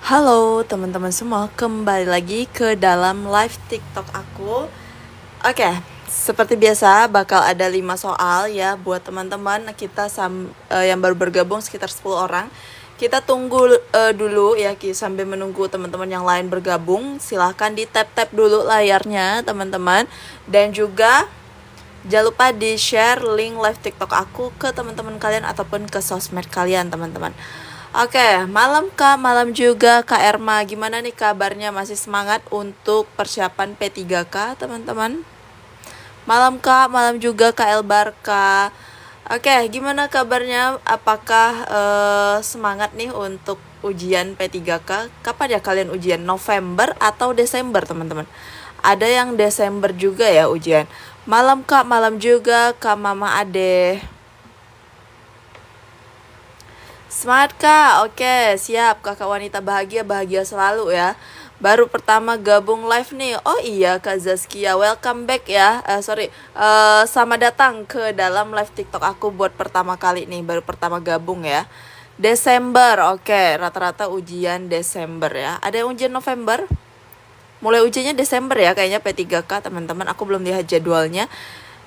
Halo teman-teman semua, kembali lagi ke dalam live TikTok aku. Oke, seperti biasa bakal ada 5 soal ya buat teman-teman kita yang baru bergabung sekitar 10 orang. Kita tunggu dulu ya sambil menunggu teman-teman yang lain bergabung. Silahkan di tap-tap dulu layarnya teman-teman. Dan juga jangan lupa di-share link live TikTok aku ke teman-teman kalian ataupun ke sosmed kalian teman-teman. Oke, malam Kak, malam juga Kak Erma. Gimana nih kabarnya? Masih semangat untuk persiapan P3K, teman-teman? Malam Kak, malam juga Kak Elbarka. Oke, gimana kabarnya? Apakah semangat nih untuk ujian P3K? Kapan ya kalian ujian? November atau Desember, teman-teman? Ada yang Desember juga ya ujian. Malam Kak, malam juga Kak Mama Ade. Semangat Kak, oke siap. Kakak wanita bahagia, bahagia selalu ya. Baru pertama gabung live nih. Oh iya Kak Zaskia, welcome back ya. Selamat datang ke dalam live TikTok aku buat pertama kali nih. Baru pertama gabung ya. Desember, oke. Rata-rata ujian Desember ya. Ada yang ujian November? Mulai ujiannya Desember ya kayaknya P3K teman-teman. Aku belum lihat jadwalnya.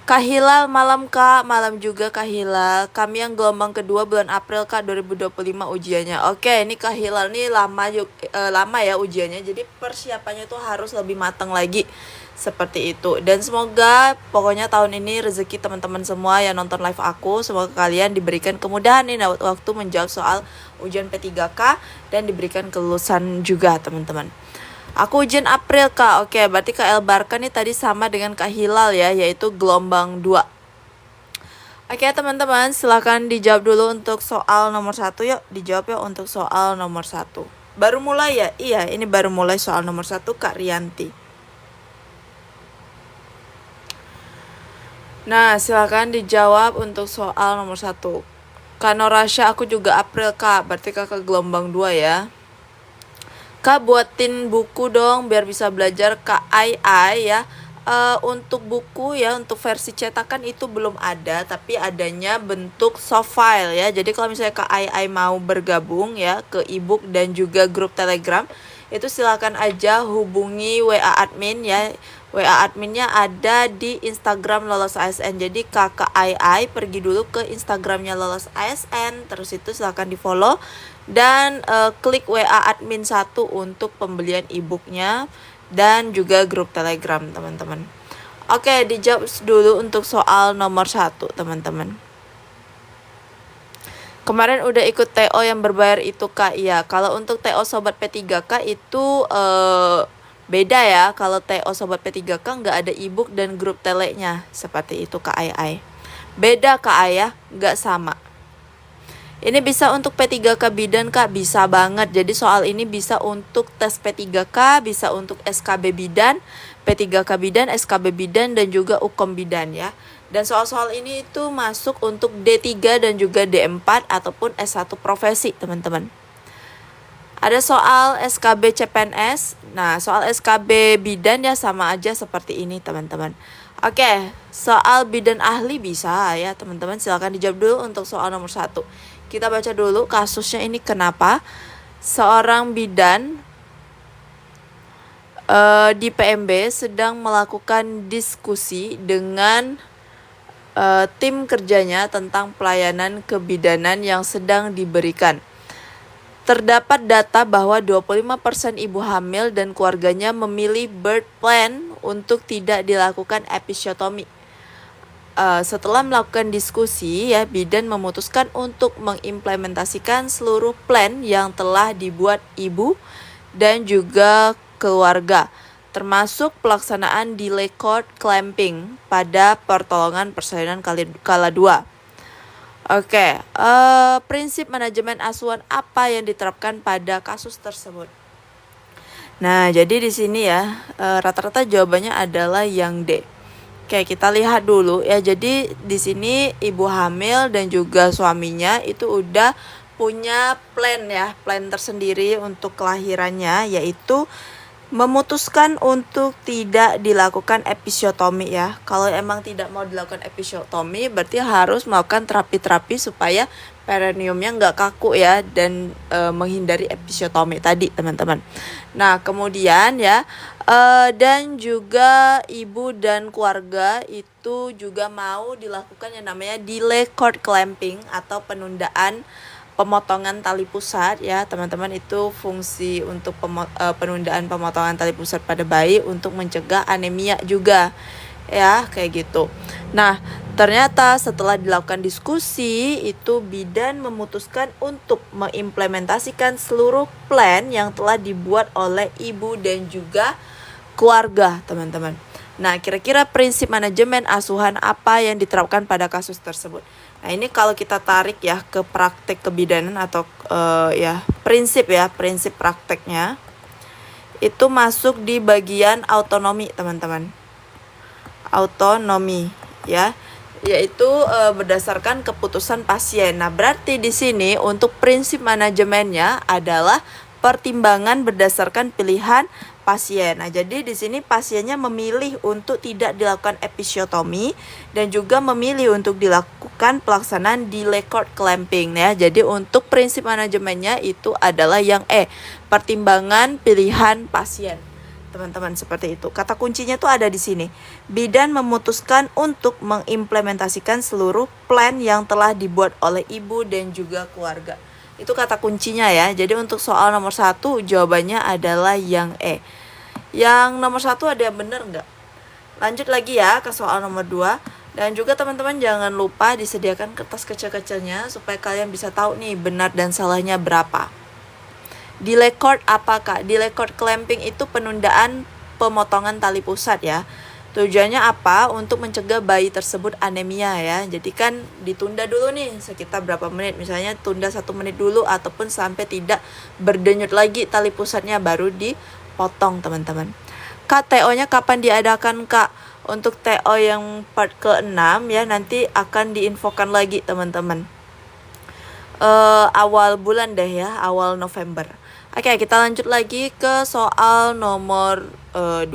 Kak Hilal, malam Kak, malam juga Kak Hilal. Kami yang gelombang kedua bulan April Kak 2025 ujiannya. Oke, ini Kak Hilal nih lama ya ujiannya. Jadi persiapannya tuh harus lebih matang lagi. Seperti itu. Dan semoga pokoknya tahun ini rezeki teman-teman semua yang nonton live aku, semoga kalian diberikan kemudahan nih waktu menjawab soal ujian P3K dan diberikan kelulusan juga teman-teman. Aku ujian April Kak. Oke, berarti Kak Elbarka nih tadi sama dengan Kak Hilal ya, yaitu gelombang 2. Oke teman-teman, silahkan dijawab dulu untuk soal nomor 1 yuk. Dijawab yuk untuk soal nomor 1. Baru mulai ya? Iya, ini baru mulai soal nomor 1 Kak Rianti. Nah, silahkan dijawab untuk soal nomor 1. Kak Norasya, aku juga April Kak, berarti Kakak gelombang 2 ya. Kak buatin buku dong biar bisa belajar Kak Ai ya. Untuk buku ya, untuk versi cetakan itu belum ada, tapi adanya bentuk soft file ya. Jadi kalau misalnya Kak Ai mau bergabung ya ke ebook dan juga grup Telegram, itu silakan aja hubungi WA admin ya. WA adminnya ada di Instagram Lolos ASN. Jadi Kakak Ai pergi dulu ke Instagramnya Lolos ASN, terus itu silakan di follow dan klik WA admin 1 untuk pembelian e-booknya dan juga grup Telegram teman-teman. Oke, dijawab dulu untuk soal nomor 1 teman-teman. Kemarin udah ikut TO yang berbayar itu Kak. Iya, kalau untuk TO Sobat P3K itu beda ya. Kalau TO Sobat P3K nggak ada e-book dan grup telenya. Seperti itu Kak Ai. Beda Kak Ayah, nggak sama. Ini bisa untuk P3K bidan Kak, bisa banget. Jadi soal ini bisa untuk tes P3K, bisa untuk SKB bidan, P3K bidan, SKB bidan, dan juga UKOM bidan ya. Dan soal-soal ini itu masuk untuk D3 dan juga D4 ataupun S1 profesi teman-teman. Ada soal SKB CPNS. Nah, soal SKB bidan ya sama aja seperti ini teman-teman. Oke, soal bidan ahli bisa ya teman-teman. Silakan dijawab dulu untuk soal nomor 1. Kita baca dulu kasusnya ini kenapa seorang bidan di PMB sedang melakukan diskusi dengan tim kerjanya tentang pelayanan kebidanan yang sedang diberikan. Terdapat data bahwa 25% ibu hamil dan keluarganya memilih birth plan untuk tidak dilakukan episiotomi. Setelah melakukan diskusi ya, bidan memutuskan untuk mengimplementasikan seluruh plan yang telah dibuat ibu dan juga keluarga, termasuk pelaksanaan delay cord clamping pada pertolongan persalinan kala 2. Oke, prinsip manajemen asuhan apa yang diterapkan pada kasus tersebut? Nah, jadi di sini ya rata-rata jawabannya adalah yang D. Oke, kita lihat dulu ya. Jadi di sini ibu hamil dan juga suaminya itu udah punya plan ya, plan tersendiri untuk kelahirannya, yaitu Memutuskan untuk tidak dilakukan episiotomi ya. Kalau emang tidak mau dilakukan episiotomi, berarti harus melakukan terapi-terapi supaya perineumnya nggak kaku ya, dan menghindari episiotomi tadi teman-teman. Nah kemudian ya, dan juga ibu dan keluarga itu juga mau dilakukan yang namanya delay cord clamping atau penundaan pemotongan tali pusat ya teman-teman. Itu fungsi untuk penundaan pemotongan tali pusat pada bayi untuk mencegah anemia juga ya, kayak gitu. Nah ternyata setelah dilakukan diskusi itu bidan memutuskan untuk mengimplementasikan seluruh plan yang telah dibuat oleh ibu dan juga keluarga teman-teman. Nah kira-kira prinsip manajemen asuhan apa yang diterapkan pada kasus tersebut? Nah ini kalau kita tarik ya ke praktek kebidanan atau prinsip prakteknya itu masuk di bagian autonomi teman-teman. Autonomi ya, yaitu berdasarkan keputusan pasien. Nah berarti di sini untuk prinsip manajemennya adalah pertimbangan berdasarkan pilihan pasien. Nah, jadi di sini pasiennya memilih untuk tidak dilakukan episiotomi dan juga memilih untuk dilakukan pelaksanaan delay cord clamping ya. Jadi untuk prinsip manajemennya itu adalah yang pertimbangan pilihan pasien. Teman-teman, seperti itu. Kata kuncinya tuh ada di sini. Bidan memutuskan untuk mengimplementasikan seluruh plan yang telah dibuat oleh ibu dan juga keluarga. Itu kata kuncinya ya. Jadi untuk soal nomor 1 jawabannya adalah yang Yang nomor 1 ada yang benar nggak? Lanjut lagi ya ke soal nomor 2. Dan juga teman-teman jangan lupa disediakan kertas kecil-kecilnya supaya kalian bisa tahu nih benar dan salahnya berapa. Delay cord apa kak? Delay cord clamping itu penundaan pemotongan tali pusat ya. Tujuannya apa? Untuk mencegah bayi tersebut anemia ya. Jadi kan ditunda dulu nih sekitar berapa menit. Misalnya tunda 1 menit dulu ataupun sampai tidak berdenyut lagi tali pusatnya baru dipotong teman-teman. Kak, TO-nya kapan diadakan kak? Untuk TO yang part ke-6 ya nanti akan diinfokan lagi teman-teman. Awal bulan deh ya, awal November. Oke, kita lanjut lagi ke soal nomor 2.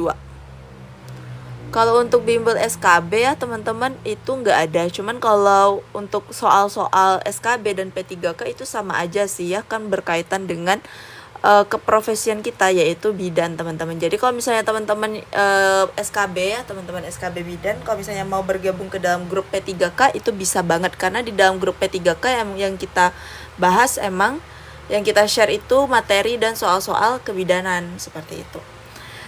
Kalau untuk bimbel SKB ya teman-teman itu nggak ada. Cuman kalau untuk soal-soal SKB dan P3K itu sama aja sih ya, kan berkaitan dengan keprofesian kita yaitu bidan teman-teman. Jadi kalau misalnya teman-teman SKB ya, teman-teman SKB bidan, kalau misalnya mau bergabung ke dalam grup P3K itu bisa banget, karena di dalam grup P3K yang kita bahas emang yang kita share itu materi dan soal-soal kebidanan seperti itu.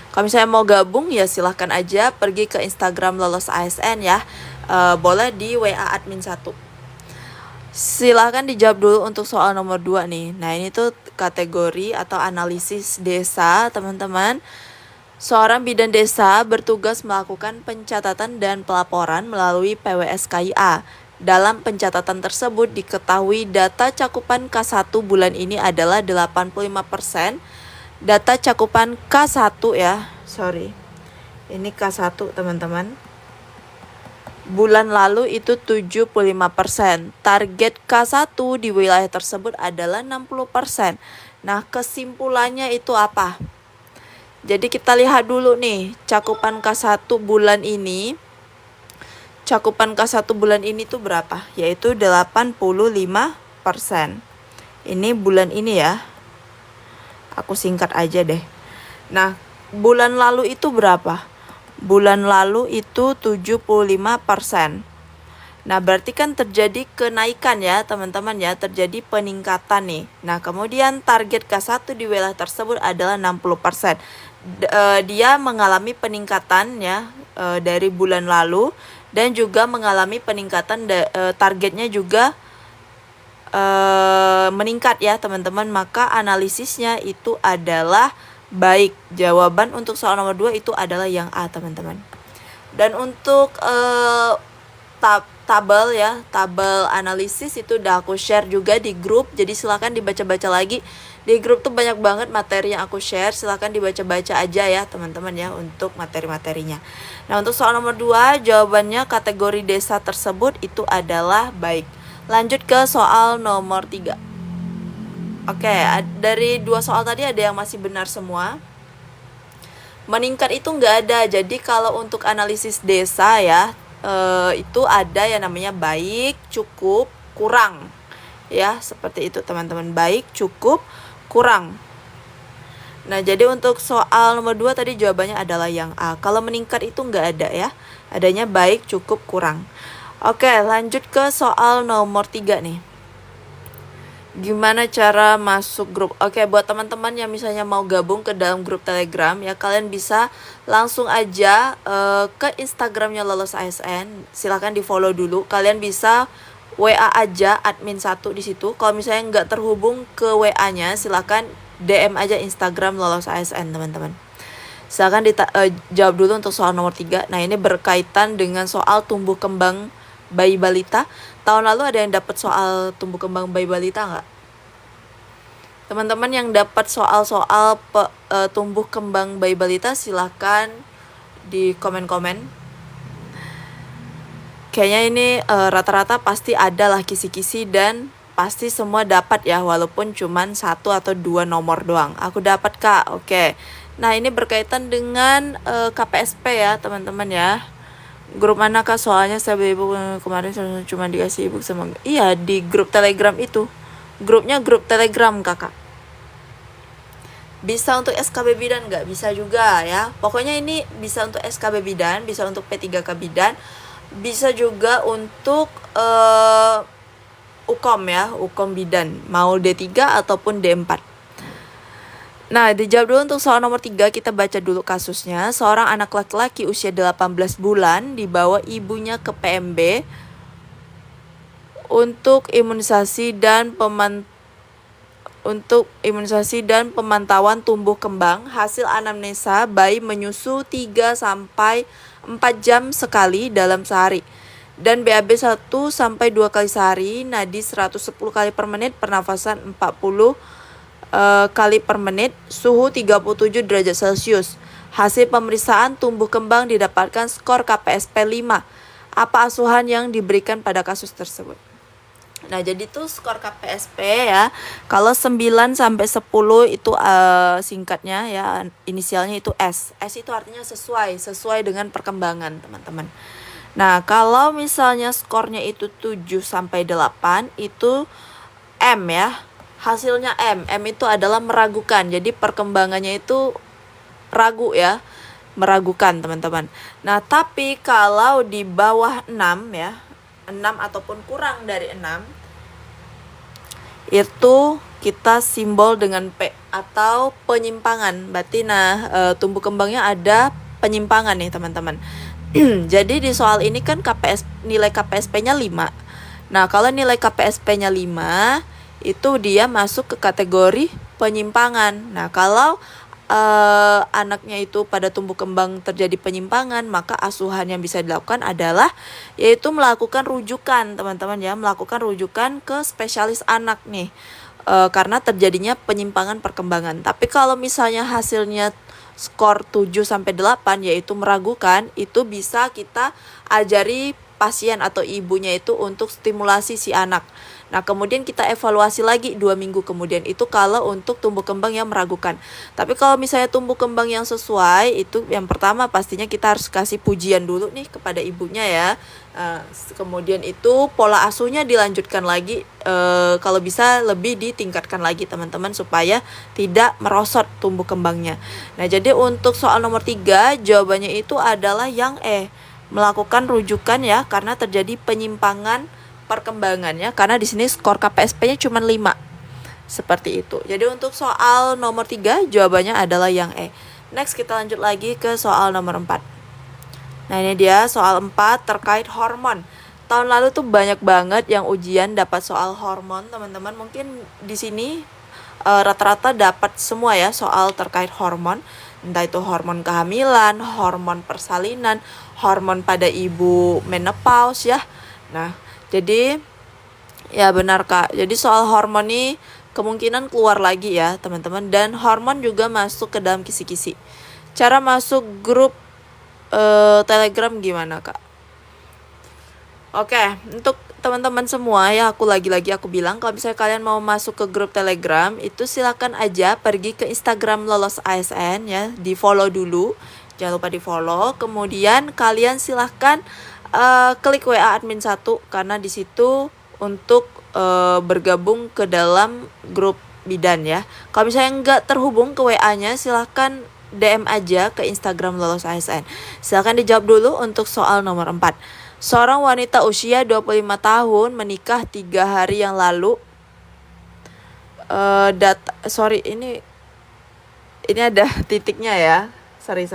Kalau misalnya mau gabung ya silahkan aja pergi ke Instagram Lolos ASN ya. Boleh di WA admin 1. Silahkan dijawab dulu untuk soal nomor 2 nih. Nah ini tuh kategori atau analisis desa teman-teman. Seorang bidan desa bertugas melakukan pencatatan dan pelaporan melalui PWSKIA. Dalam pencatatan tersebut diketahui data cakupan K1 bulan ini adalah 85%. Data cakupan K1 ya, ini K1 teman-teman. Bulan lalu itu 75%. Target K1 di wilayah tersebut adalah 60%. Nah, kesimpulannya itu apa? Jadi kita lihat dulu nih, cakupan K1 bulan ini. Cakupan K1 bulan ini tuh berapa? Yaitu 85%. Ini bulan ini ya. Aku singkat aja deh. Nah, bulan lalu itu berapa? Bulan lalu itu 75%. Nah, berarti kan terjadi kenaikan ya, teman-teman ya, terjadi peningkatan nih. Nah, kemudian target K1 di wilayah tersebut adalah 60%. Dia mengalami peningkatan ya dari bulan lalu dan juga mengalami peningkatan targetnya juga meningkat ya teman-teman, maka analisisnya itu adalah baik. Jawaban untuk soal nomor 2 itu adalah yang A teman-teman. Dan untuk tabel ya, tabel analisis itu udah aku share juga di grup, jadi silahkan dibaca-baca lagi. Di grup tuh banyak banget materi yang aku share, silahkan dibaca-baca aja ya teman-teman ya untuk materi-materinya. Nah untuk soal nomor 2 jawabannya kategori desa tersebut itu adalah baik. Lanjut ke soal nomor 3. Oke, dari 2 soal tadi ada yang masih benar semua. meningkat itu nggak ada. Jadi kalau untuk analisis desa ya, itu ada yang namanya baik, cukup, kurang. Ya, seperti itu teman-teman. Baik, cukup, kurang. Nah, jadi untuk soal nomor 2 tadi jawabannya adalah yang A. Kalau meningkat itu nggak ada ya. Adanya baik, cukup, kurang. Oke, lanjut ke soal nomor 3 nih. Gimana cara masuk grup? Oke, buat teman-teman yang misalnya mau gabung ke dalam grup Telegram ya, kalian bisa langsung aja ke Instagramnya Lolos ASN. Silahkan di follow dulu. Kalian bisa WA aja admin 1 di situ. Kalau misalnya nggak terhubung ke WA-nya, silahkan DM aja Instagram Lolos ASN teman-teman. Silahkan jawab dulu untuk soal nomor 3. Nah, ini berkaitan dengan soal tumbuh kembang bayi balita. Tahun lalu ada yang dapat soal tumbuh kembang bayi balita nggak? Teman-teman yang dapat soal-soal tumbuh kembang bayi balita silahkan di komen-komen. Kayaknya ini rata-rata pasti ada lah kisi-kisi dan pasti semua dapat ya, walaupun cuman 1 atau 2 nomor doang. Aku dapat Kak, oke. Nah, ini berkaitan dengan KPSP ya teman-teman ya. Grup mana Kak? Soalnya saya beli ibu kemarin cuma dikasih ibu sama. Iya, di grup Telegram itu. Grupnya grup Telegram Kakak. Bisa untuk SKB Bidan nggak? Bisa juga ya. Pokoknya ini bisa untuk SKB Bidan, bisa untuk P3K Bidan, bisa juga untuk UKOM ya, UKOM Bidan, mau D3 ataupun D4. Nah, dijawab dulu untuk soal nomor 3, kita baca dulu kasusnya. Seorang anak laki-laki usia 18 bulan dibawa ibunya ke PMB untuk imunisasi dan pemantauan tumbuh kembang. Hasil anamnesa bayi menyusu 3-4 jam sekali dalam sehari. Dan BAB 1-2 kali sehari, nadi 110 kali per menit, pernafasan 40 kali per menit, suhu 37 derajat Celcius. Hasil pemeriksaan tumbuh kembang didapatkan skor KPSP 5. Apa asuhan yang diberikan pada kasus tersebut? Nah, jadi tuh skor KPSP ya. Kalau 9 sampai 10 itu singkatnya ya, inisialnya itu S. S itu artinya sesuai dengan perkembangan, teman-teman. Nah, kalau misalnya skornya itu 7 sampai 8 itu M ya. Hasilnya M. M itu adalah meragukan. Jadi perkembangannya itu ragu ya. Meragukan, teman-teman. Nah, tapi kalau di bawah 6 ya, 6 ataupun kurang dari 6, itu kita simbol dengan P atau penyimpangan. Berarti tumbuh kembangnya ada penyimpangan nih, teman-teman. Jadi di soal ini kan nilai KPSP-nya 5. Nah, kalau nilai KPSP-nya 5, itu dia masuk ke kategori penyimpangan. Nah, kalau anaknya itu pada tumbuh kembang terjadi penyimpangan, maka asuhan yang bisa dilakukan adalah yaitu melakukan rujukan, teman-teman ya, melakukan rujukan ke spesialis anak nih, karena terjadinya penyimpangan perkembangan. Tapi kalau misalnya hasilnya skor 7 sampai 8 yaitu meragukan, itu bisa kita ajari pasien atau ibunya itu untuk stimulasi si anak. Nah, kemudian kita evaluasi lagi 2 minggu kemudian. Itu kalau untuk tumbuh kembang yang meragukan. Tapi kalau misalnya tumbuh kembang yang sesuai, itu yang pertama pastinya kita harus kasih pujian dulu nih kepada ibunya ya. Kemudian itu pola asuhnya dilanjutkan lagi, kalau bisa lebih ditingkatkan lagi teman-teman supaya tidak merosot tumbuh kembangnya. Nah, jadi untuk soal nomor 3 jawabannya itu adalah yang E, melakukan rujukan ya, karena terjadi penyimpangan perkembangannya, karena di sini skor KPSP-nya cuma 5. Seperti itu. Jadi untuk soal nomor 3 jawabannya adalah yang E. Next kita lanjut lagi ke soal nomor 4. Nah, ini dia soal 4 terkait hormon. Tahun lalu tuh banyak banget yang ujian dapat soal hormon, teman-teman. Mungkin di sini rata-rata dapat semua ya soal terkait hormon. Entah itu hormon kehamilan, hormon persalinan, hormon pada ibu menopause ya. Nah, jadi ya benar Kak. Jadi soal hormon ini kemungkinan keluar lagi ya teman-teman. Dan hormon juga masuk ke dalam kisi-kisi. Cara masuk grup Telegram gimana Kak? Oke, untuk teman-teman semua ya, lagi-lagi aku bilang kalau misalnya kalian mau masuk ke grup Telegram itu silakan aja pergi ke Instagram Lolos ASN ya, di follow dulu, jangan lupa di follow. Kemudian kalian silahkan klik WA admin 1 karena di situ untuk bergabung ke dalam grup bidan ya. Kalau misalnya nggak terhubung ke WA-nya silahkan DM aja ke Instagram Lolos ASN. Silahkan dijawab dulu untuk soal nomor 4. Seorang wanita usia 25 tahun menikah 3 hari yang lalu. Ini ada titiknya ya. Sorry.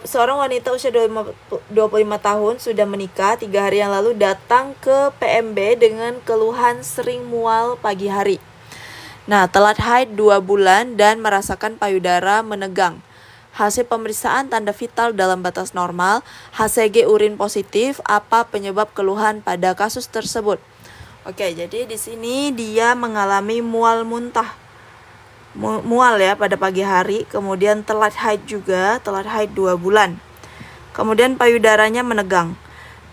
Seorang wanita usia 25 tahun sudah menikah 3 hari yang lalu datang ke PMB dengan keluhan sering mual pagi hari. Nah, telat haid 2 bulan dan merasakan payudara menegang. Hasil pemeriksaan tanda vital dalam batas normal, HCG urin positif, apa penyebab keluhan pada kasus tersebut? Oke, jadi di sini dia mengalami mual muntah. Mual ya pada pagi hari, kemudian telat haid 2 bulan. Kemudian payudaranya menegang.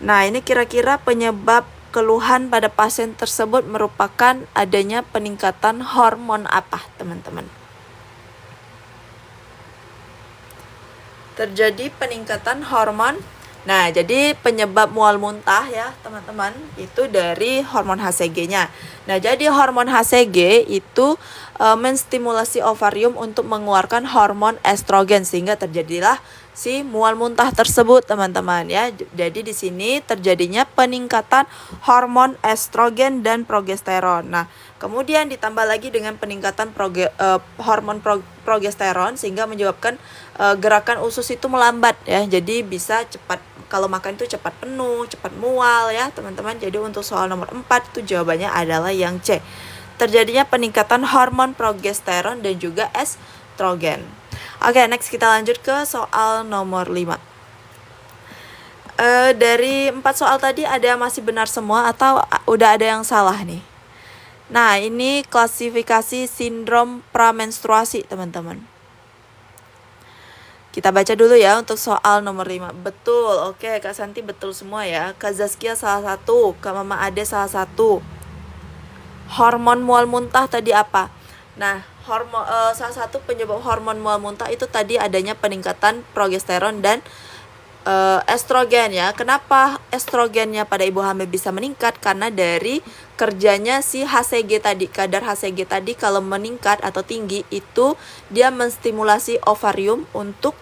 Nah, ini kira-kira penyebab keluhan pada pasien tersebut merupakan adanya peningkatan hormon apa, teman-teman? Terjadi peningkatan hormon. Nah, jadi penyebab mual muntah ya, teman-teman, itu dari hormon HCG-nya. Nah, jadi hormon HCG itu menstimulasi ovarium untuk mengeluarkan hormon estrogen sehingga terjadilah si mual muntah tersebut, teman-teman ya. Jadi di sini terjadinya peningkatan hormon estrogen dan progesteron. Nah, kemudian ditambah lagi dengan peningkatan hormon progesteron sehingga menyebabkan gerakan usus itu melambat ya. Jadi bisa cepat, kalau makan itu cepat penuh, cepat mual ya, teman-teman. Jadi untuk soal nomor 4 itu jawabannya adalah yang C. Terjadinya peningkatan hormon progesteron dan juga estrogen. Oke, next kita lanjut ke soal nomor 5. Dari 4 soal tadi ada masih benar semua atau udah ada yang salah nih? Nah, ini klasifikasi sindrom pramenstruasi, teman-teman. Kita baca dulu ya untuk soal nomor 5. Betul, oke Kak Santi betul semua ya. Kak Zaskia salah satu, Kak Mama Ade salah satu. Hormon mual muntah tadi apa? Nah, salah satu penyebab hormon mual muntah itu tadi adanya peningkatan progesteron dan estrogen ya. Kenapa estrogennya pada ibu hamil bisa meningkat? Karena dari kerjanya si HCG tadi, kadar HCG tadi kalau meningkat atau tinggi itu dia menstimulasi ovarium untuk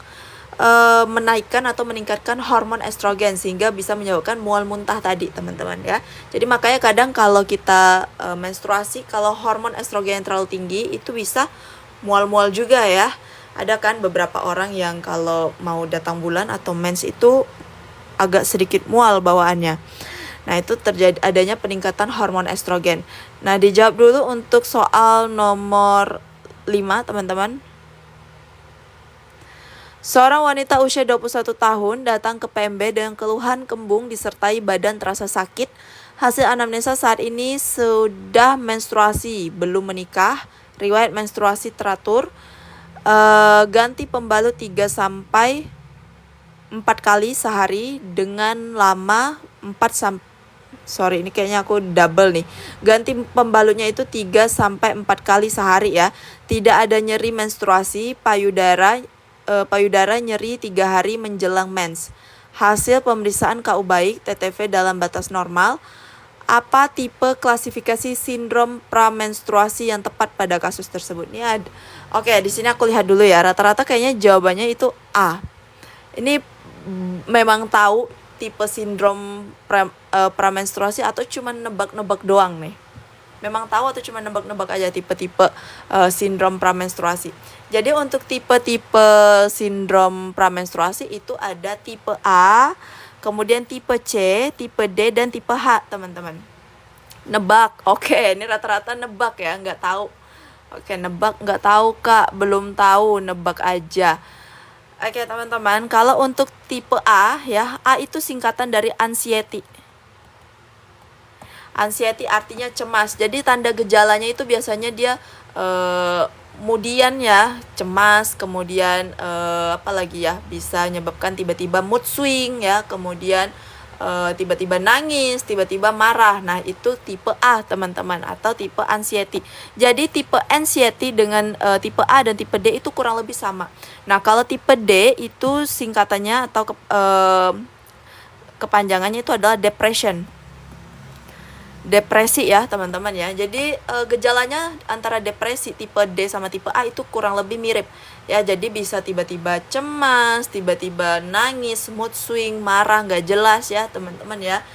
menaikkan atau meningkatkan hormon estrogen sehingga bisa menyebabkan mual muntah tadi, teman-teman ya. Jadi makanya kadang kalau kita menstruasi, kalau hormon estrogen yang terlalu tinggi itu bisa mual-mual juga ya. Ada kan beberapa orang yang kalau mau datang bulan atau mens itu agak sedikit mual bawaannya. Nah, itu terjadi adanya peningkatan hormon estrogen. Nah, dijawab dulu untuk soal nomor 5, teman-teman. Seorang wanita usia 21 tahun datang ke PMB dengan keluhan kembung disertai badan terasa sakit. Hasil anamnesa saat ini sudah menstruasi, belum menikah, riwayat menstruasi teratur, ganti pembalut 3-4 kali sehari dengan lama 4 ini kayaknya aku double nih. Ganti pembalutnya itu 3-4 kali sehari ya. Tidak ada nyeri menstruasi, payudara nyeri 3 hari menjelang mens. Hasil pemeriksaan KU baik, TTV dalam batas normal. Apa tipe klasifikasi sindrom pramenstruasi yang tepat pada kasus tersebut? Ini ada. Oke, di sini aku lihat dulu ya. Rata-rata kayaknya jawabannya itu A. Ini memang tahu tipe sindrom pramenstruasi atau cuma nebak-nebak doang nih? Memang tahu atau cuma nebak-nebak aja tipe-tipe sindrom pramenstruasi? Jadi untuk tipe-tipe sindrom pramenstruasi itu ada tipe A, kemudian tipe C, tipe D, dan tipe H, teman-teman. Nebak, oke, ini rata-rata nebak ya, nggak tahu. Oke, nebak nggak tahu Kak, belum tahu, nebak aja. Oke teman-teman, kalau untuk tipe A ya, A itu singkatan dari anxiety. Anxiety artinya cemas. Jadi tanda gejalanya itu biasanya dia kemudian ya cemas, kemudian apa lagi ya, bisa menyebabkan tiba-tiba mood swing ya, kemudian tiba-tiba nangis, tiba-tiba marah. Nah, itu tipe A, teman-teman, atau tipe anxiety. Jadi tipe anxiety dengan tipe A dan tipe D itu kurang lebih sama. Nah, kalau tipe D itu singkatannya atau kepanjangannya itu adalah depression. Depresi ya, teman-teman ya. Jadi gejalanya antara depresi tipe D sama tipe A itu kurang lebih mirip. Ya, jadi bisa tiba-tiba cemas, tiba-tiba nangis, mood swing, marah nggak jelas ya, teman-teman ya.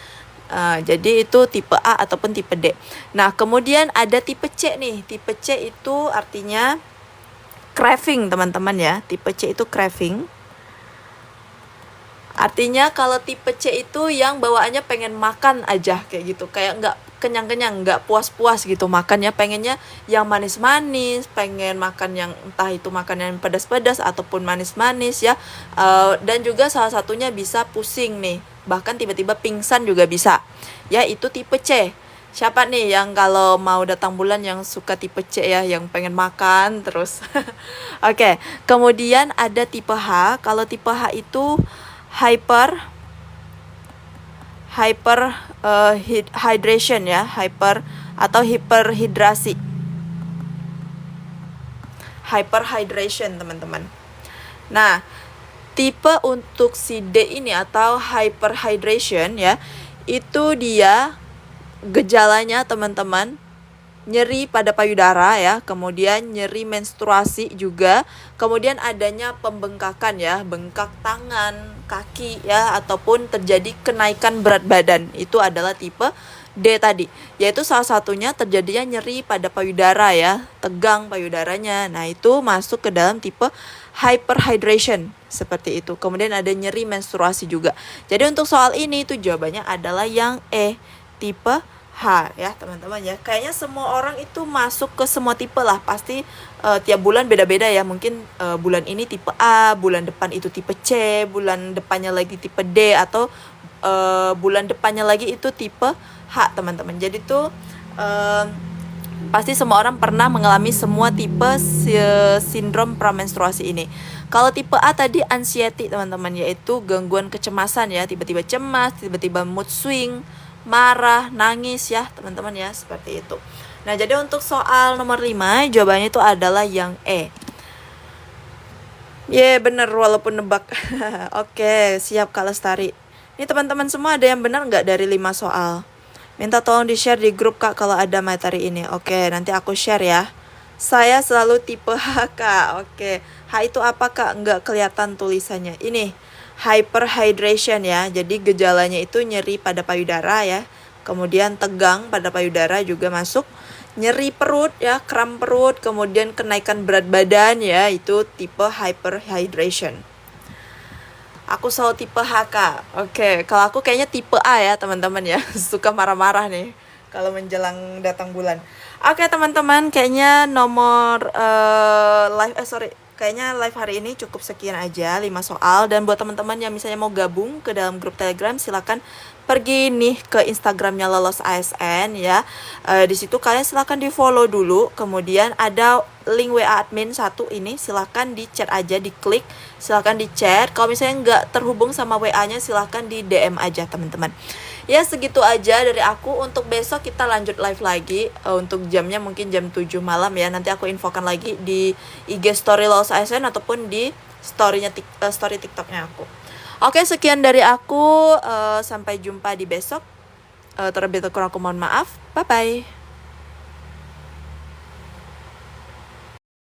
Jadi itu tipe A ataupun tipe D. Nah, kemudian ada tipe C nih. Tipe C itu artinya craving, teman-teman ya. Tipe C itu craving. Artinya kalau tipe C itu yang bawaannya pengen makan aja kayak gitu. Kayak nggak kenyang-kenyang, nggak puas-puas gitu makannya, pengennya yang manis-manis, pengen makan yang entah itu makan yang pedas-pedas ataupun manis-manis ya. Dan juga salah satunya bisa pusing nih, bahkan tiba-tiba pingsan juga bisa. Ya, itu tipe C. Siapa nih yang kalau mau datang bulan yang suka tipe C ya, yang pengen makan terus. Oke, kemudian ada tipe H. Kalau tipe H itu hydration ya, atau hiperhidrasi. Hyperhydration, teman-teman. Nah, tipe untuk si D ini atau hyperhydration ya, itu dia gejalanya, teman-teman, nyeri pada payudara ya, kemudian nyeri menstruasi juga, kemudian adanya pembengkakan ya, bengkak tangan, kaki ya, ataupun terjadi kenaikan berat badan. Itu adalah tipe D tadi, yaitu salah satunya terjadinya nyeri pada payudara ya, tegang payudaranya. Nah, itu masuk ke dalam tipe hyperhydration seperti itu. Kemudian ada nyeri menstruasi juga. Jadi untuk soal ini itu jawabannya adalah yang E, tipe H ya, teman-teman ya. Kayaknya semua orang itu masuk ke semua tipe lah. Pasti tiap bulan beda-beda ya. Mungkin bulan ini tipe A, bulan depan itu tipe C, bulan depannya lagi tipe D, atau bulan depannya lagi itu tipe H, teman-teman. Jadi tuh pasti semua orang pernah mengalami semua tipe sindrom pramenstruasi ini. Kalau tipe A tadi anxiety, teman-teman, yaitu gangguan kecemasan ya, tiba-tiba cemas, tiba-tiba mood swing, marah, nangis ya, teman-teman ya, seperti itu. Nah, jadi untuk soal nomor 5 jawabannya itu adalah yang E. Bener walaupun nebak. Oke, siap Kak Lestari. Ini teman-teman semua ada yang benar nggak dari 5 soal? Minta tolong di-share di grup Kak kalau ada materi ini. Oke, nanti aku share ya. Saya selalu tipe H, Kak. Oke, H itu apa, Kak? Nggak kelihatan tulisannya. Ini hyperhydration ya. Jadi gejalanya itu nyeri pada payudara ya. Kemudian tegang pada payudara juga masuk. Nyeri perut ya, kram perut, kemudian kenaikan berat badan ya, itu tipe hyperhydration. Aku selalu tipe H, Kak. Oke, kalau aku kayaknya tipe A ya, teman-teman ya. Suka marah-marah nih kalau menjelang datang bulan. Oke, teman-teman, kayaknya kayaknya live hari ini cukup sekian aja, 5 soal. Dan buat teman-teman yang misalnya mau gabung ke dalam grup Telegram, silakan pergi nih ke Instagramnya Lolos ASN ya. Di situ kalian silakan di follow dulu. Kemudian ada link WA admin 1 ini, silakan di chat aja, diklik, silakan di chat. Kalau misalnya nggak terhubung sama WA-nya, silakan di DM aja, teman-teman. Ya, segitu aja dari aku. Untuk besok kita lanjut live lagi. Untuk jamnya mungkin jam 7 malam ya. Nanti aku infokan lagi di IG story Lolos ASN ataupun di story TikToknya aku. Oke, sekian dari aku. Sampai jumpa di besok. Terlebih kurang aku mohon maaf. Bye-bye.